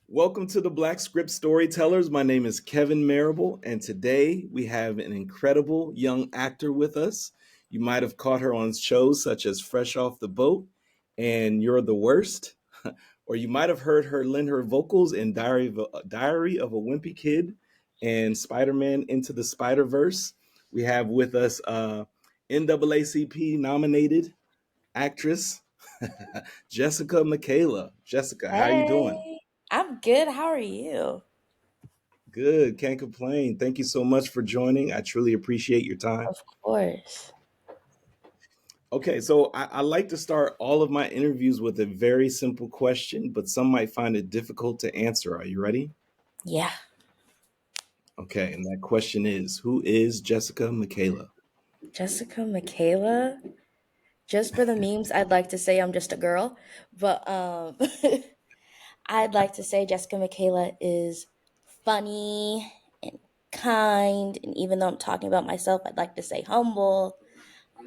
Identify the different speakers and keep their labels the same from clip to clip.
Speaker 1: Welcome to the Black Script Storytellers. My name is Kevin Marable, and today we have an incredible young actor with us. You might have caught her on shows such as Fresh Off the Boat and You're the Worst, or you might have heard her lend her vocals in Diary of a Wimpy Kid and Spider-Man Into the Spiderverse. We have with us NAACP nominated actress Jessica Mikayla. Jessica, how are you doing?
Speaker 2: Hey, I'm good. How are you?
Speaker 1: Good, can't complain. Thank you so much for joining. I truly appreciate your time.
Speaker 2: Of course.
Speaker 1: Okay, so I like to start all of my interviews with a very simple question, but some might find it difficult to answer. Are you ready?
Speaker 2: Yeah.
Speaker 1: Okay, and that question is, who is Jessica Mikayla?
Speaker 2: Jessica Mikayla. Just for the memes, I'd like to say I'm just a girl, but I'd like to say Jessica Mikayla is funny and kind, and even though I'm talking about myself, I'd like to say humble.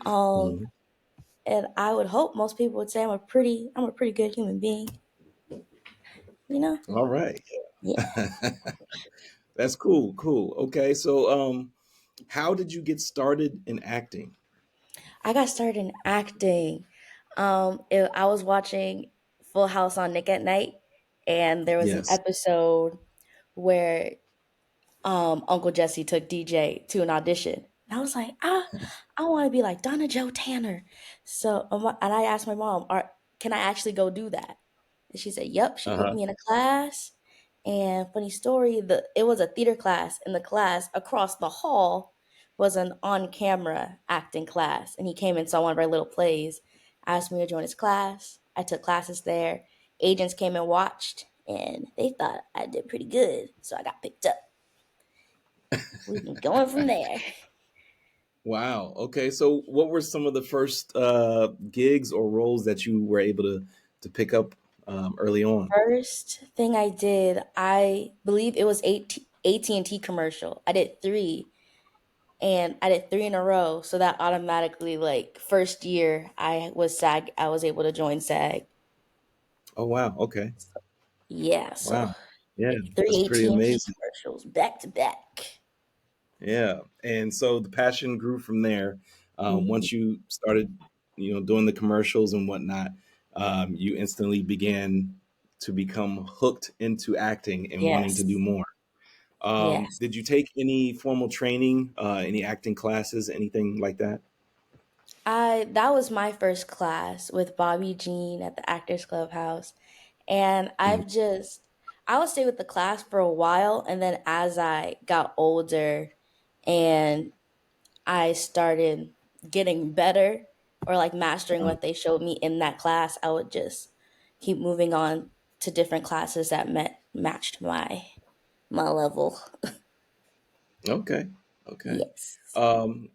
Speaker 2: Um,
Speaker 1: Mhm.
Speaker 2: and I would hope most people would say I'm a pretty good human being. You know?
Speaker 1: All right.
Speaker 2: Yeah.
Speaker 1: That's cool, cool. Okay, so how did you get started in acting?
Speaker 2: I got started in acting. I was watching Full House on Nick at Night, and there was an
Speaker 1: Yes.
Speaker 2: episode where Uncle Jesse took DJ to an audition. And I was like, I want to be like Donna Joe Tanner. So, and I asked my mom, can I actually go do that? And she said, yep. She put
Speaker 1: Uh-huh.
Speaker 2: me in a class. And funny story, it was a theater class. In the class across the hall was an on-camera acting class, and he came and saw one of our little plays, asked me to join his class. I took classes there. Agents came and watched, and they thought I did pretty good, so I got picked up. We've been going from there.
Speaker 1: Wow. Okay. So, what were some of the first gigs or roles that you were able to pick up early on?
Speaker 2: First thing I did, I believe it was AT&T commercial. I did three in a row, so that automatically, like, first year I was able to join SAG.
Speaker 1: Oh, wow. Okay.
Speaker 2: Yeah,
Speaker 1: Wow.
Speaker 2: so
Speaker 1: Yeah,
Speaker 2: three
Speaker 1: that's pretty
Speaker 2: AT&T
Speaker 1: amazing.
Speaker 2: commercials back to back.
Speaker 1: Yeah. And so the passion grew from there.
Speaker 2: Mhm.
Speaker 1: Once you started, doing the commercials and whatnot, you instantly began to become hooked into acting and wanting to do
Speaker 2: Yes.
Speaker 1: more.
Speaker 2: Yes.
Speaker 1: Did you take any formal training, any acting classes, anything like that?
Speaker 2: I That was my first class with Bobby Jean at the Actors Clubhouse. And
Speaker 1: Mhm.
Speaker 2: I would stay with the class for a while, and then as I got older and I started getting better or like mastering
Speaker 1: Uh,
Speaker 2: what they showed me in that class, I would just keep moving on to different classes that matched my level.
Speaker 1: okay. Okay.
Speaker 2: Yes.
Speaker 1: Um,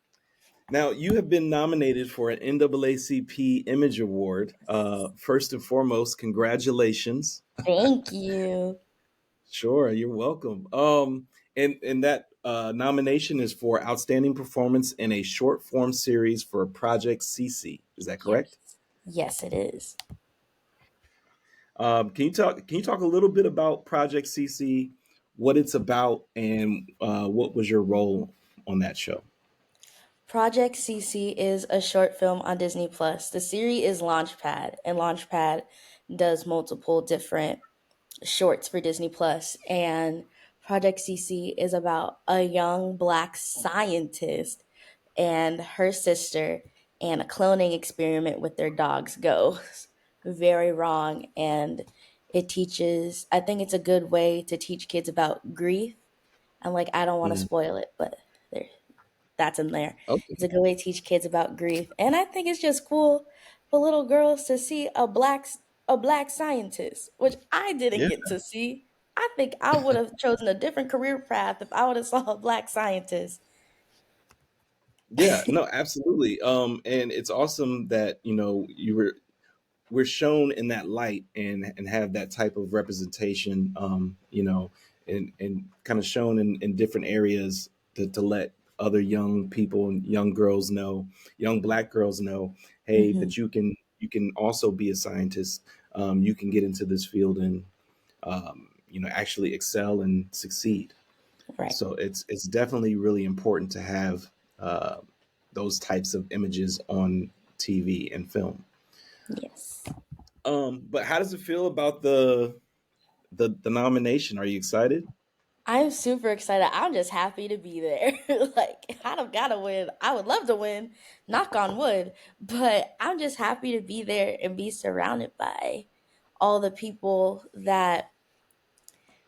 Speaker 1: Now, you have been nominated for an NAACP Image Award. First and foremost, congratulations.
Speaker 2: Thank you.
Speaker 1: Sure, you're welcome. And that nomination is for outstanding performance in a short form series for Project CC. Is that correct?
Speaker 2: Yes. Yes, it is.
Speaker 1: Can you talk a little bit about Project CC, what it's about, and what was your role on that show?
Speaker 2: Project CC is a short film on Disney Plus. The series is Launchpad, and Launchpad does multiple different shorts for Disney Plus. And Project CC is about a young black scientist and her sister, and a cloning experiment with their dogs goes very wrong. And I think it's a good way to teach kids about grief. And like, I don't want to
Speaker 1: Mhm.
Speaker 2: spoil it, but there, that's in there. It's
Speaker 1: Okay.
Speaker 2: a good way to teach kids about grief, and I think it's just cool for little girls to see a black scientist, which I didn't
Speaker 1: Yeah.
Speaker 2: get to see. I think I would have chosen a different career path if I would have saw a black scientist.
Speaker 1: Yeah, no, absolutely. And it's awesome that we're shown in that light and have that type of representation, and kind of shown in different areas to let other young people and young girls know, young black girls know, hey,
Speaker 2: Hmm.
Speaker 1: that you can also be a scientist. You can get into this field and actually excel and succeed.
Speaker 2: Right.
Speaker 1: So it's definitely really important to have uh, those types of images on TV and film.
Speaker 2: Yes.
Speaker 1: But how does it feel about the nomination? Are you excited?
Speaker 2: I'm super excited. I'm just happy to be there. Like, I don't gotta win. I would love to win, knock on wood, but I'm just happy to be there and be surrounded by all the people that,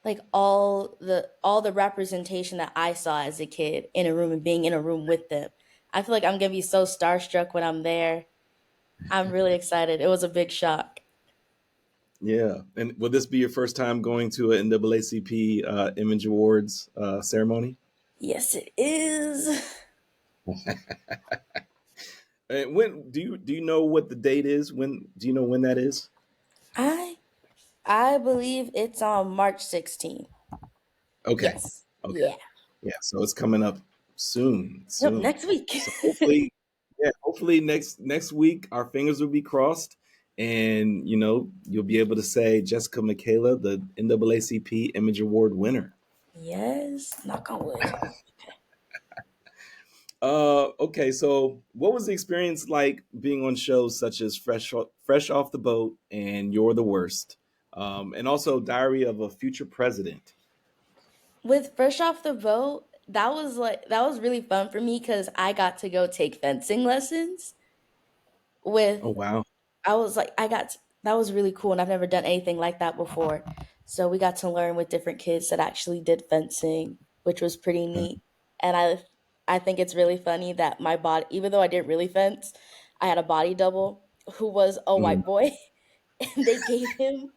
Speaker 2: like, all the representation that I saw as a kid in a room and being in a room with them. I feel like I'm gonna be so starstruck when I'm there. I'm really excited. It was a big shock.
Speaker 1: Yeah. And will this be your first time going to an NAACP Image Awards ceremony?
Speaker 2: Yes, it is.
Speaker 1: And when do you know what the date is? When do you know when that is?
Speaker 2: I I believe it's on March 16th.
Speaker 1: Okay.
Speaker 2: Yes.
Speaker 1: Okay.
Speaker 2: Yeah.
Speaker 1: Yeah. So it's coming up soon.
Speaker 2: Yep,
Speaker 1: Soon.
Speaker 2: next week.
Speaker 1: So hopefully, yeah. Hopefully next week our fingers will be crossed, and you'll be able to say Jessica Mikayla, the NAACP Image Award winner.
Speaker 2: Yes, knock on wood.
Speaker 1: Okay, so what was the experience like being on shows such as Fresh Off the Boat and You're the Worst, and also Diary of a Future President?
Speaker 2: With Fresh Off the Boat, that was really fun for me because I got to go take fencing lessons
Speaker 1: Oh
Speaker 2: with
Speaker 1: wow.
Speaker 2: I was like, that was really cool, and I've never done anything like that before. So we got to learn with different kids that actually did fencing, which was pretty neat. And I think it's really funny that my body, even though I didn't really fence, I had a body double who was a
Speaker 1: Mm.
Speaker 2: white boy, and they gave him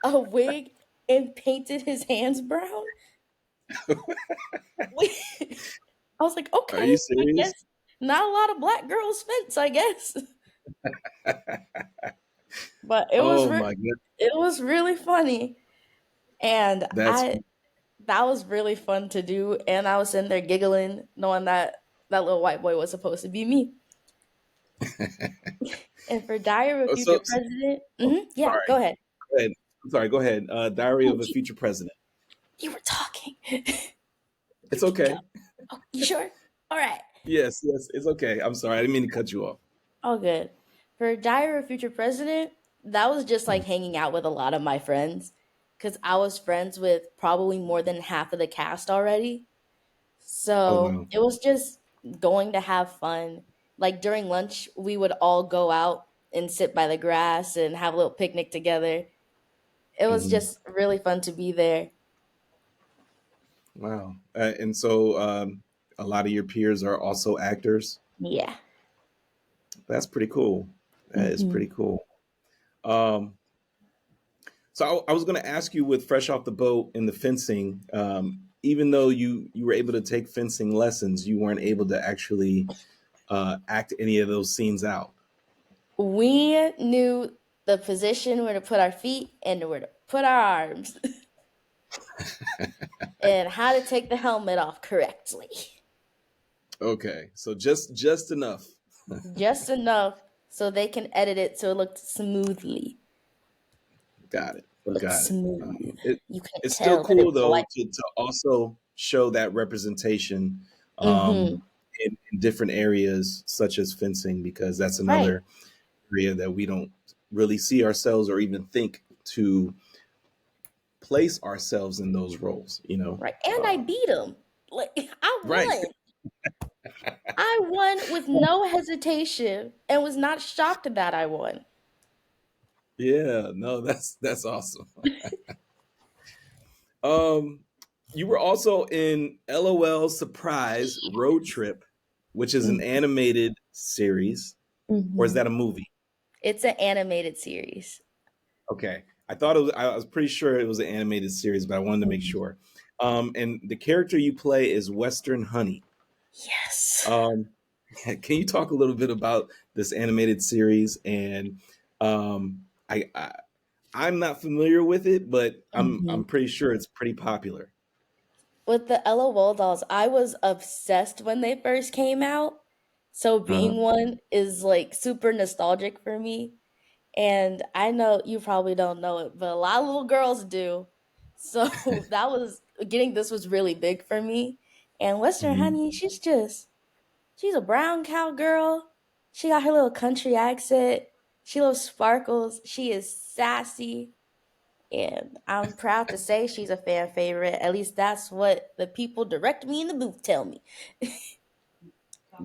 Speaker 2: a wig and painted his hands brown. I was like,
Speaker 1: Are
Speaker 2: okay,
Speaker 1: you
Speaker 2: I
Speaker 1: serious?
Speaker 2: guess not a lot of black girls fence, I guess. But
Speaker 1: Oh my god,
Speaker 2: it was really funny. And
Speaker 1: that's
Speaker 2: I that was really fun to do, and I was sitting there giggling, knowing that that little white boy was supposed to be me. And for Diary of a
Speaker 1: oh,
Speaker 2: Future
Speaker 1: so.
Speaker 2: President,
Speaker 1: Oh,
Speaker 2: yeah, go
Speaker 1: sorry.
Speaker 2: ahead.
Speaker 1: Go ahead. I'm sorry. Go ahead. Diary
Speaker 2: Oh,
Speaker 1: of a Future President.
Speaker 2: you were talking. You
Speaker 1: It's
Speaker 2: can go.
Speaker 1: okay.
Speaker 2: Oh, you sure? All right.
Speaker 1: Yes, yes, it's okay. I'm sorry. I didn't mean to cut you off.
Speaker 2: All good. For Diary of a Future President, that was just like hanging out with a lot of my friends because I was friends with probably more than half of the cast already.
Speaker 1: Oh
Speaker 2: So
Speaker 1: wow.
Speaker 2: it was just going to have fun. Like during lunch, we would all go out and sit by the grass and have a little picnic together. It was
Speaker 1: Hmm.
Speaker 2: just really fun to be there.
Speaker 1: Wow. And so a lot of your peers are also actors.
Speaker 2: Yeah.
Speaker 1: That's pretty cool. That is
Speaker 2: Hmm.
Speaker 1: pretty cool. Um, so I was going to ask you with Fresh Off the Boat and the fencing, even though you were able to take fencing lessons, you weren't able to actually act any of those scenes out.
Speaker 2: We knew the position where to put our feet and where to put our arms and how to take the helmet off correctly.
Speaker 1: Okay, so just enough.
Speaker 2: Just enough so they can edit it so it looked smoothly.
Speaker 1: Got it.
Speaker 2: It looked
Speaker 1: Got it.
Speaker 2: smooth.
Speaker 1: It
Speaker 2: You couldn't
Speaker 1: it's still
Speaker 2: tell that it
Speaker 1: cool
Speaker 2: was a
Speaker 1: though
Speaker 2: white.
Speaker 1: to also show that representation
Speaker 2: Mm-hmm.
Speaker 1: in different areas such as fencing because that's
Speaker 2: Right.
Speaker 1: another area that we don't really see ourselves or even think to place ourselves in those roles.
Speaker 2: Right. And I beat him. Like I
Speaker 1: Right.
Speaker 2: won. I won with no hesitation and was not shocked that I won.
Speaker 1: Yeah. No, that's awesome. Um, you were also in LOL Surprise Road Trip, which is an animated series, or is
Speaker 2: Mm-hmm.
Speaker 1: that a movie?
Speaker 2: It's an animated series.
Speaker 1: Okay, I thought it was. I was pretty sure it was an animated series, but I wanted to make
Speaker 2: Mhm.
Speaker 1: sure. And the character you play is Western Honey.
Speaker 2: Yes.
Speaker 1: Um, can you talk a little bit about this animated series? And I'm not familiar with it, but I'm
Speaker 2: Mhm.
Speaker 1: pretty sure it's pretty popular.
Speaker 2: With the LOL dolls, I was obsessed when they first came out. So
Speaker 1: Uh,
Speaker 2: being one is like super nostalgic for me. And I know you probably don't know it, but a lot of little girls do. So that was getting this was really big for me. And Western
Speaker 1: Hmm.
Speaker 2: Honey, she's a brown cow girl. She got her little country accent. She loves sparkles. She is sassy. And I'm proud to say she's a fan favorite. At least that's what the people direct me in the booth tell me.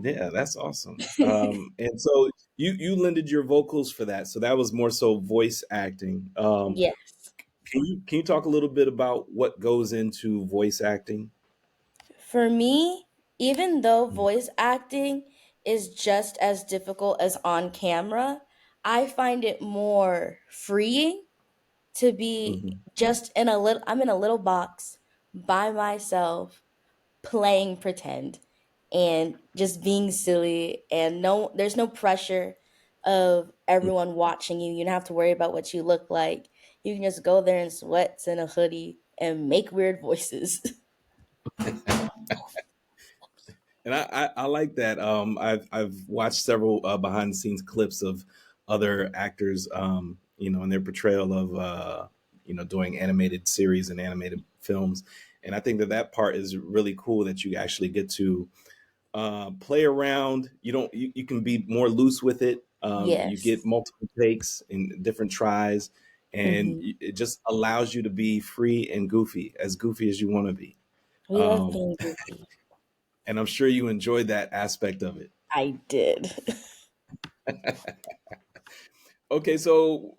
Speaker 1: Yeah, that's awesome. And so you lended your vocals for that, so that was more so voice acting.
Speaker 2: Yes.
Speaker 1: Can you talk a little bit about what goes into voice acting?
Speaker 2: For me, even though voice acting is just as difficult as on camera, I find it more freeing to be
Speaker 1: Mm-hmm.
Speaker 2: just in a little I'm in a little box by myself playing pretend and just being silly, and there's no pressure of everyone watching you. You don't have to worry about what you look like. You can just go there in sweats and a hoodie and make weird voices.
Speaker 1: And I like that. I've watched several behind the scenes clips of other actors, in their portrayal of doing animated series and animated films, and I think that that part is really cool that you actually get to play around. You can be more loose with it. You get
Speaker 2: Yes.
Speaker 1: multiple takes and different tries, and
Speaker 2: Hmm.
Speaker 1: it just allows you to be free and goofy as you want to be.
Speaker 2: We love
Speaker 1: Um,
Speaker 2: being goofy.
Speaker 1: and I'm sure you enjoyed that aspect of it.
Speaker 2: I did.
Speaker 1: Okay, so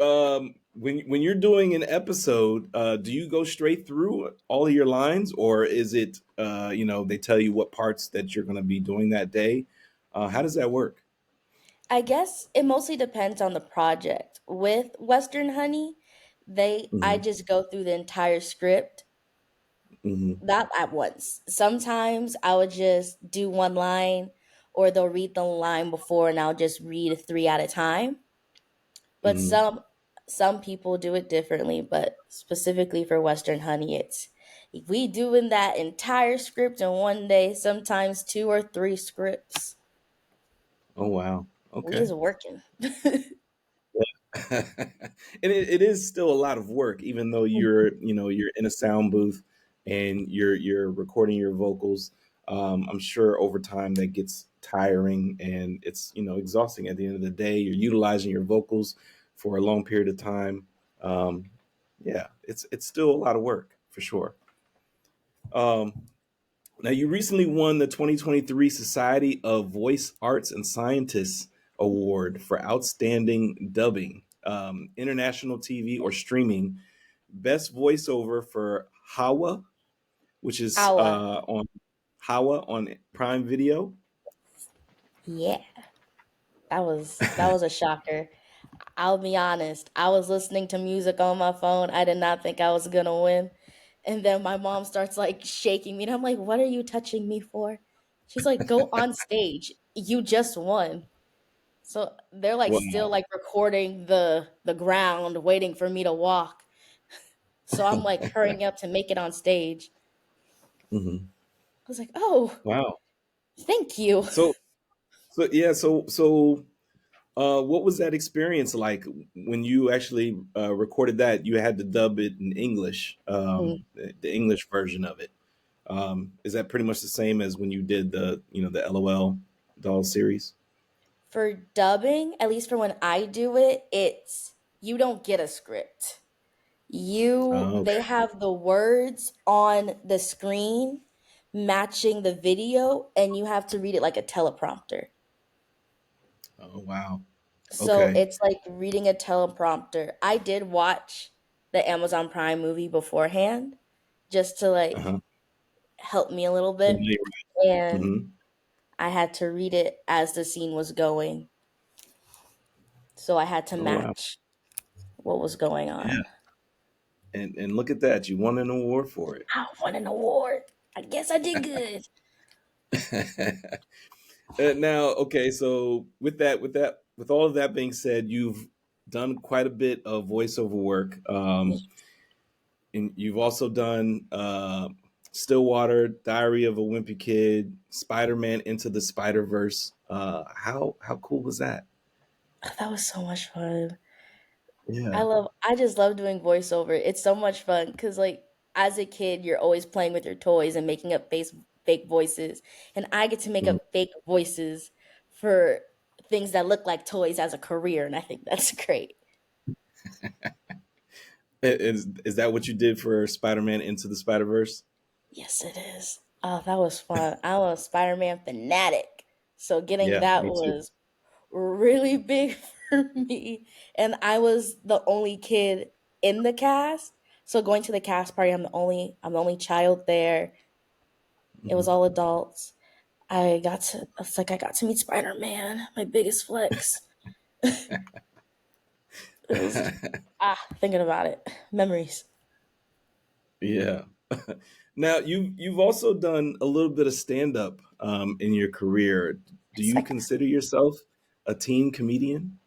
Speaker 1: when you're doing an episode, do you go straight through all of your lines, or is it they tell you what parts that you're going to be doing that day? How does that work?
Speaker 2: I guess it mostly depends on the project. With Western Honey, I
Speaker 1: Hmm.
Speaker 2: just go through the entire script,
Speaker 1: Hmm.
Speaker 2: not at once. Sometimes I would just do one line, or they'll read the line before and I'll just read three at a time. But
Speaker 1: Hmm.
Speaker 2: some people do it differently, but specifically for Western Honey, it's we doing that entire script in one day, sometimes two or three scripts.
Speaker 1: Oh wow.
Speaker 2: We
Speaker 1: Okay.
Speaker 2: is working.
Speaker 1: And it is still a lot of work, even though you're in a sound booth and you're recording your vocals. I'm sure over time that gets tiring and it's exhausting. At the end of the day, you're utilizing your vocals for a long period of time. Um, yeah, it's still a lot of work for sure. Um, Now, you recently won the 2023 Society of Voice Arts and Scientists Award for Outstanding Dubbing, International TV or Streaming, Best Voiceover for Hawa, which is
Speaker 2: Hour.
Speaker 1: on Hawa on Prime Video.
Speaker 2: Yeah, that was a shocker. I'll be honest. I was listening to music on my phone. I did not think I was gonna win. And then my mom starts like shaking me, and I'm like, "What are you touching me for?" She's like, "Go on stage. You just won." So they're like still
Speaker 1: Wow.
Speaker 2: like recording the ground, waiting for me to walk. So I'm like hurrying up to make it on stage.
Speaker 1: Mhm.
Speaker 2: I was like, "Oh,
Speaker 1: Wow.
Speaker 2: thank you."
Speaker 1: So, so what was that experience like when you actually recorded that? You had to dub it in English, the English version of it. Is that pretty much the same as when you did the LOL doll series?
Speaker 2: For dubbing, at least for when I do it, it's you don't get a script. They
Speaker 1: Okay.
Speaker 2: have the words on the screen matching the video, and you have to read it like a teleprompter.
Speaker 1: Oh wow.
Speaker 2: So
Speaker 1: Okay.
Speaker 2: it's like reading a teleprompter. I did watch the Amazon Prime movie beforehand just to like
Speaker 1: Uh-huh.
Speaker 2: help me a little bit, and
Speaker 1: Mm-hmm.
Speaker 2: I had to read it as the scene was going. So I had to
Speaker 1: Oh wow.
Speaker 2: match what was going
Speaker 1: Yeah.
Speaker 2: on.
Speaker 1: And look at that. You won an award for
Speaker 2: I won an award. I guess I did good.
Speaker 1: it. Now, okay, so with all of that being said, you've done quite a bit of voiceover work. And you've also done Stillwater, Diary of a Wimpy Kid, Spider-Man Into the Spider-Verse. How cool was that?
Speaker 2: That was so much fun.
Speaker 1: Yeah.
Speaker 2: I just love doing voiceover. It's so much fun because like as a kid, you're always playing with your toys and making up fake voices, and I get to make
Speaker 1: Mhm.
Speaker 2: up fake voices for things that look like toys as a career, and I think that's great.
Speaker 1: Is that what you did for Spider-Man Into the Spider-Verse?
Speaker 2: Yes, it is. Oh, that was fun. I'm a Spider-Man fanatic, so getting
Speaker 1: Yeah,
Speaker 2: that
Speaker 1: me too.
Speaker 2: was really big for me. And I was the only kid in the cast. So going to the cast party, I'm the only child there. It was
Speaker 1: Mhm.
Speaker 2: all adults. I got to meet Spider-Man, my biggest flex. It was thinking about it. Memories.
Speaker 1: Yeah. Now you've also done a little bit of stand-up in your career. Do
Speaker 2: Yes,
Speaker 1: you consider yourself a teen comedian?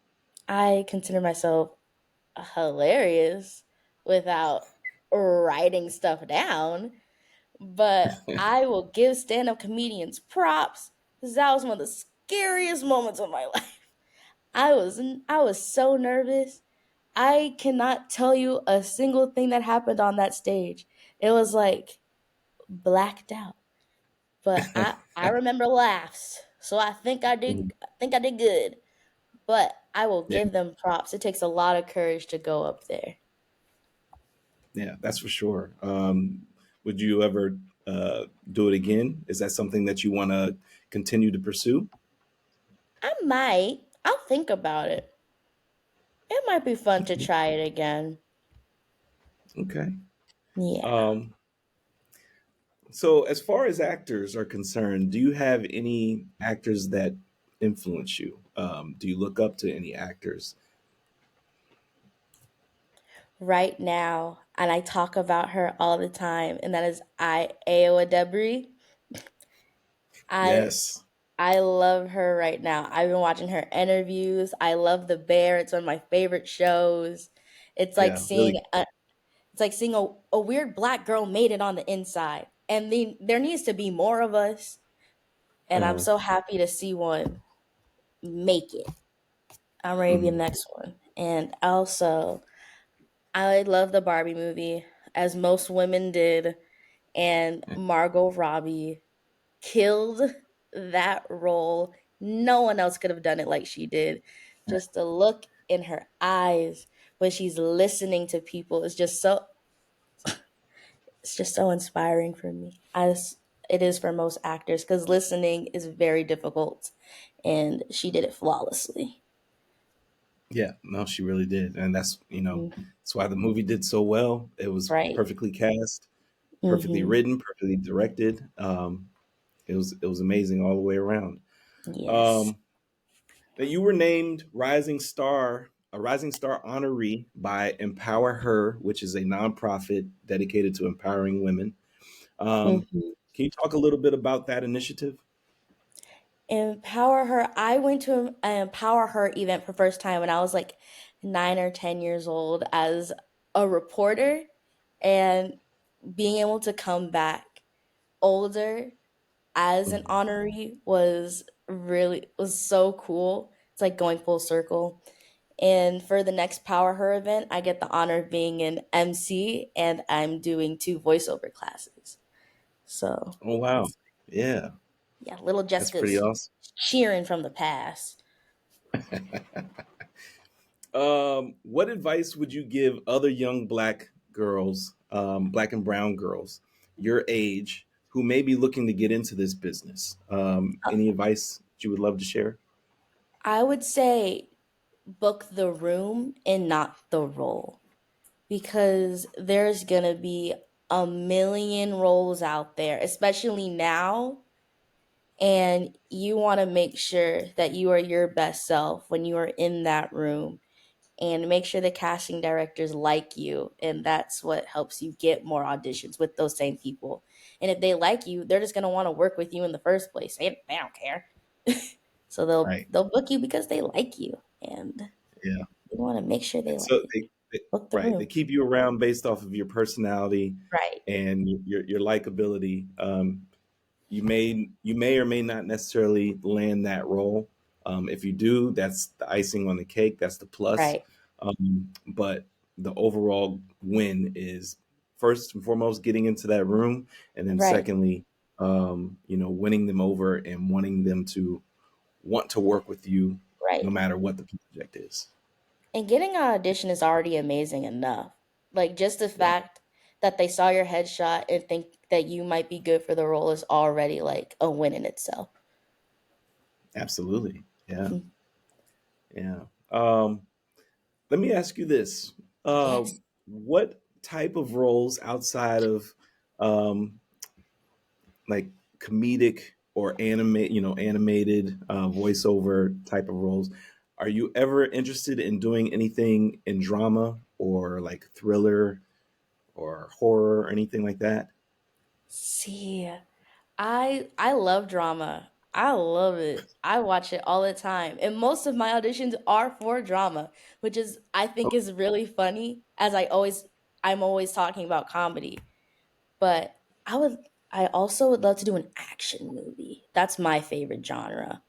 Speaker 2: I consider myself hilarious without writing stuff down, but I will give stand-up comedians props because that was one of the scariest moments of my life. I was so nervous. I cannot tell you a single thing that happened on that stage. It was like blacked out. But I remember laughs. So I think I did good. But I will
Speaker 1: Yeah,
Speaker 2: give them props. It takes a lot of courage to go up there.
Speaker 1: yeah, that's for sure. Would you ever do it again? Is that something that you want to continue to pursue?
Speaker 2: I might. I'll think about it. It might be fun to
Speaker 1: Okay.
Speaker 2: try it again.
Speaker 1: Okay.
Speaker 2: Yeah.
Speaker 1: Um, so, as far as actors are concerned, do you have any actors that influence you? Do you look up to any actors?
Speaker 2: Right now, and I talk about her all the time, and that is Aowa Debris. I
Speaker 1: Yes.
Speaker 2: I love her right now. I've been watching her interviews. I love The Bear. It's one of my favorite shows. It's like
Speaker 1: Yeah.
Speaker 2: seeing
Speaker 1: Really.
Speaker 2: a it's like seeing a weird black girl made it on the inside. And there needs to be more of us. And I'm
Speaker 1: Uh,
Speaker 2: so happy to see one make it. I'm ready to be the
Speaker 1: mhm.
Speaker 2: next one. And also, I love the Barbie movie, as most women did. And Margot Robbie killed that role. No one else could have done it like she did. Just the look in her eyes when she's listening to people is just so it's just so inspiring for me. As it is for most actors cuz listening is very difficult and she did it flawlessly.
Speaker 1: Yeah, no, she really did, and
Speaker 2: Mhm.
Speaker 1: that's why the movie did so well. It was
Speaker 2: Right.
Speaker 1: perfectly cast, perfectly
Speaker 2: Mhm.
Speaker 1: written, perfectly directed. It was amazing all the way around.
Speaker 2: Yes.
Speaker 1: Um, that you were named a Rising Star honoree by Empower Her, which is a nonprofit dedicated to empowering women. Um,
Speaker 2: Mhm.
Speaker 1: can you talk a little bit about that initiative?
Speaker 2: Empower Her. I went to an Empower Her event for first time when I was like 9 or 10 years old as a reporter, and being able to come back older as an
Speaker 1: Mhm.
Speaker 2: honoree was so cool. It's like going full circle. And for the next Power Her event, I get the honor of being an MC, and I'm doing two voiceover classes. So
Speaker 1: Oh wow,
Speaker 2: it's
Speaker 1: yeah,
Speaker 2: yeah, little
Speaker 1: that's pretty
Speaker 2: Jessica's
Speaker 1: awesome.
Speaker 2: cheering from the past.
Speaker 1: What advice would you give other young black girls, black and brown girls, your age, who may be looking to get into this business? Any advice that you would love to share?
Speaker 2: I would say book the room and not the role because there's gonna be a million roles out there, especially now. And you want to make sure that you are your best self when you are in that room and make sure the casting directors like you. And that's what helps you get more auditions with those same people. And if they like you, they're just going to want to work with you in the first place. They don't care. So they'll
Speaker 1: Right.
Speaker 2: they'll book you because they like you, and
Speaker 1: Yeah.
Speaker 2: you want to make sure they
Speaker 1: And
Speaker 2: like
Speaker 1: so
Speaker 2: it.
Speaker 1: they
Speaker 2: Book the
Speaker 1: right, they
Speaker 2: room.
Speaker 1: keep you around based off of your personality
Speaker 2: Right.
Speaker 1: and your likability. You may or may not necessarily land that role. If you do, that's the icing on the cake. That's the plus.
Speaker 2: Right.
Speaker 1: But the overall win is first and foremost getting into that room, and then
Speaker 2: Right,
Speaker 1: secondly, winning them over and wanting them to want to work with you no
Speaker 2: right.
Speaker 1: matter what the project is.
Speaker 2: And getting an audition is already amazing enough. Like just the
Speaker 1: Yeah,
Speaker 2: fact that they saw your headshot and think that you might be good for the role is already like a win in itself.
Speaker 1: absolutely. Yeah, yeah. Let me ask you this: uh,
Speaker 2: Yes.
Speaker 1: what type of roles outside of um, like comedic or animated voiceover type of roles, are you ever interested in doing anything in drama or like thriller or horror or anything like that?
Speaker 2: See, I love drama. I love it. I watch it all the time. And most of my auditions are for drama, which is I
Speaker 1: Oh,
Speaker 2: think is really funny as I'm always talking about comedy. But I would I also would love to do an action movie. That's my favorite genre.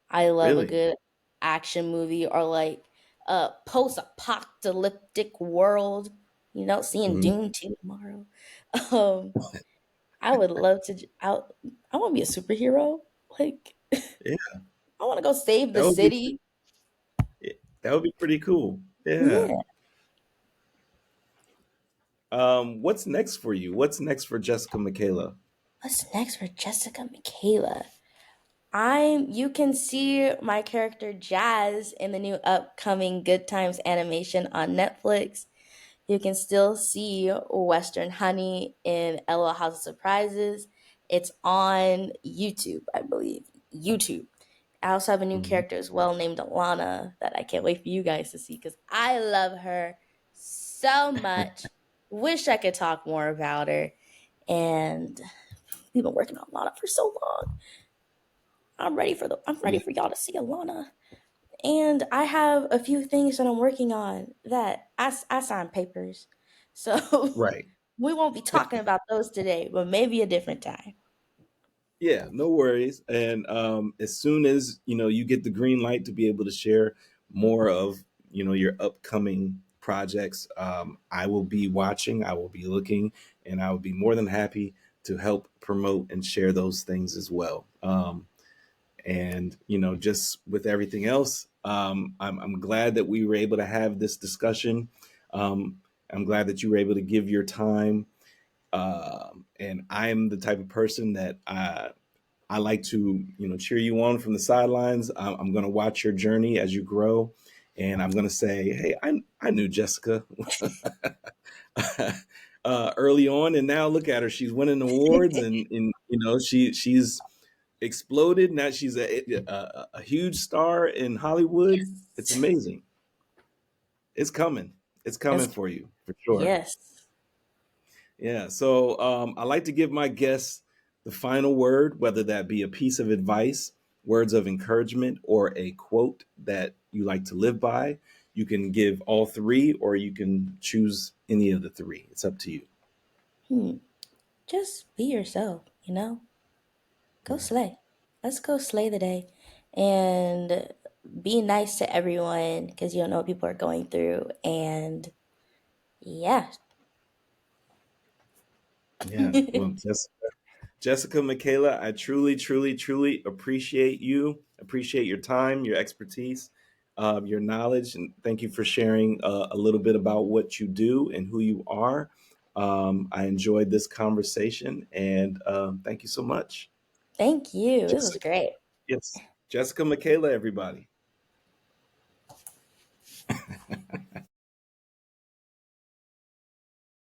Speaker 2: I love a
Speaker 1: really?
Speaker 2: good action movie or like a post-apocalyptic world, seeing
Speaker 1: Mhm.
Speaker 2: Dune 2 tomorrow. Um I would love to. I want to be a superhero. Like,
Speaker 1: Yeah,
Speaker 2: I want to go save the
Speaker 1: that would be
Speaker 2: city.
Speaker 1: that would be pretty cool. Yeah.
Speaker 2: Yeah.
Speaker 1: What's next for you? What's next for Jessica Mikayla?
Speaker 2: What's next for Jessica Mikayla? You can see my character Jazz in the new upcoming Good Times animation on Netflix. You can still see Western Honey in LOL House of Surprises. It's on YouTube, I believe. YouTube. I also have a new
Speaker 1: Mhm.
Speaker 2: character as well named Alana that I can't wait for you guys to see because I love her so much. Wish I could talk more about her. And we've been working on Alana for so long. I'm ready
Speaker 1: Yeah.
Speaker 2: for y'all to see Alana. And I have a few things that I'm working on that I signed papers. So
Speaker 1: Right.
Speaker 2: we won't be talking about those today, but maybe a different time.
Speaker 1: Yeah, no worries. And as soon as you get the green light to be able to share more of your upcoming projects, I will be watching. I will be looking, and I will be more than happy to help promote and share those things as well. And just with everything else, I'm glad that we were able to have this discussion. Um, I'm glad that you were able to give your time. And I'm the type of person that I like to, cheer you on from the sidelines. I'm going to watch your journey as you grow, and I'm going to say, "Hey, I knew Jessica early on, and now look at her. She's winning awards, and she's exploded. Now she's a huge star in Hollywood. It's
Speaker 2: Yes.
Speaker 1: amazing. It's coming. It's coming
Speaker 2: Yes.
Speaker 1: for you for sure."
Speaker 2: Yes.
Speaker 1: Yeah. So I like to give my guests the final word, whether that be a piece of advice, words of encouragement, or a quote that you like to live by. You can give all three, or you can choose any of the three. It's up to you.
Speaker 2: Hmm. Just be yourself, Go
Speaker 1: Yeah.
Speaker 2: slay. Let's go slay the day and be nice to everyone because you don't know what people are going through. And yeah.
Speaker 1: Yeah. Well, Jessica Mikayla, I truly, truly, truly appreciate you. Appreciate your time, your expertise, your knowledge, and thank you for sharing a little bit about what you do and who you are. I enjoyed this conversation, and thank you so much,
Speaker 2: Thank you. This was
Speaker 1: Jessica.
Speaker 2: great.
Speaker 1: Yes, Jessica Mikayla, everybody.